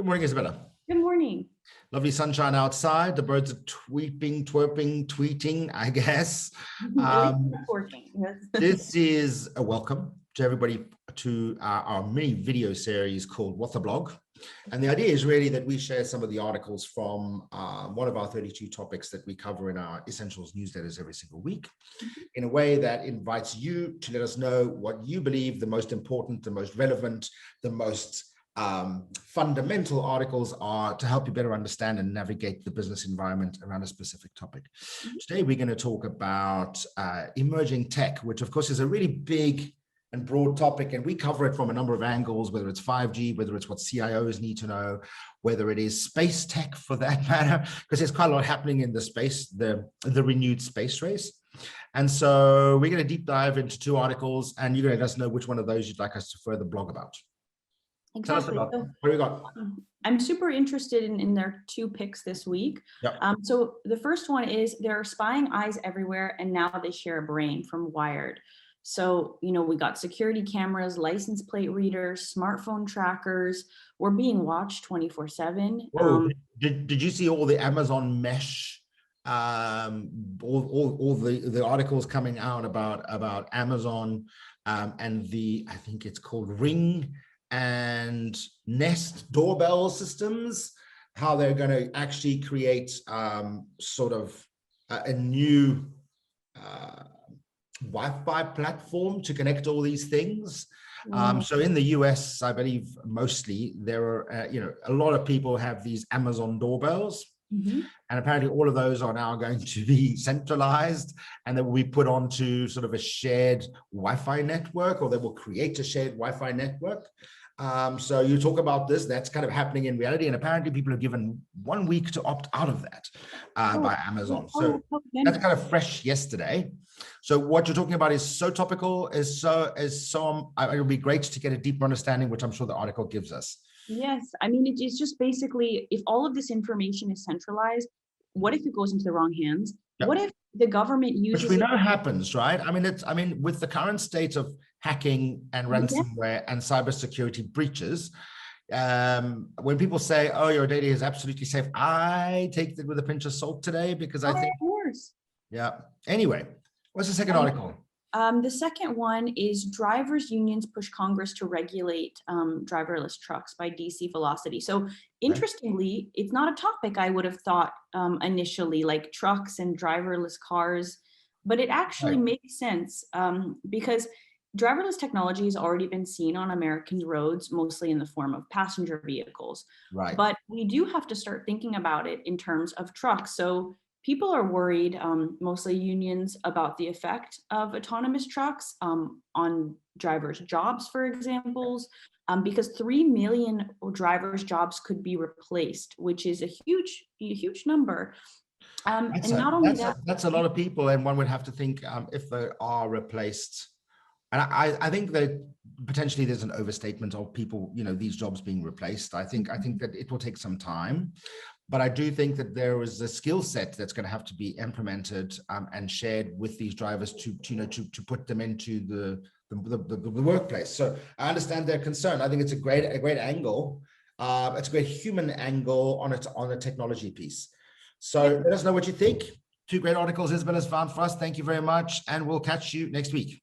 morning, Isabella. Good morning. Lovely sunshine outside. The birds are tweeping, twerping, tweeting, I guess. At least it's working. Yes. This is a welcome to everybody to our mini video series called What the Blog. And the idea is really that we share some of the articles from one of our 32 topics that we cover in our Essentials newsletters every single week in a way that invites you to let us know what you believe the most important, the most relevant, the most fundamental articles are to help you better understand and navigate the business environment around a specific topic. Today, we're going to talk about emerging tech, which of course is a really big and broad topic, and we cover it from a number of angles, whether it's 5G, whether it's what CIOs need to know, whether it is space tech for that matter, because there's quite a lot happening in the space, the renewed space race. And so we're going to deep dive into two articles, and you're going to let us know which one of those you'd like us to further blog about. Exactly. Tell us about what we got. I'm super interested in their two picks this week. Yep. So the first one is there are spying eyes everywhere, and now they share a brain from Wired. So, we got security cameras, license plate readers, smartphone trackers. We're being watched 24/7. Did you see all the Amazon mesh, all the articles coming out about Amazon and I think it's called Ring and Nest doorbell systems, how they're going to actually create sort of a new Wi-Fi platform to connect all these things. So in the US, I believe mostly there are, a lot of people have these Amazon doorbells. And apparently all of those are now going to be centralized, and they will be put onto sort of a shared Wi-Fi network, or they will create a shared Wi-Fi network. So you talk about this, that's kind of happening in reality, and apparently people are given 1 week to opt out of that by Amazon. So that's kind of fresh yesterday. So what you're talking about is so topical, it'll be great to get a deeper understanding, which I'm sure the article gives us. Yes, I mean, it's just basically, if all of this information is centralized, what if it goes into the wrong hands? Yep. What if the government uses— Which we know happens, right? I mean, with the current state of hacking and ransomware and cybersecurity breaches, when people say, "Oh, your data is absolutely safe," I take it with a pinch of salt today, because I think, of course. Yeah. Anyway, what's the second article? The second one is drivers' unions push Congress to regulate driverless trucks by DC Velocity. So interestingly, it's not a topic I would have thought initially, like trucks and driverless cars, but it actually makes sense because driverless technology has already been seen on American roads, mostly in the form of passenger vehicles. Right. But we do have to start thinking about it in terms of trucks. So people are worried, mostly unions, about the effect of autonomous trucks on drivers' jobs, for example, because 3 million drivers' jobs could be replaced, which is a huge number. That's a lot of people, and one would have to think if they are replaced. And I think that potentially there's an overstatement of people, these jobs being replaced. I think that it will take some time. But I do think that there is a skill set that's going to have to be implemented and shared with these drivers to put them into the workplace. So I understand their concern. I think it's a great angle. It's a great human angle on a technology piece. So let us know what you think. Two great articles Isabel has found for us. Thank you very much, and we'll catch you next week.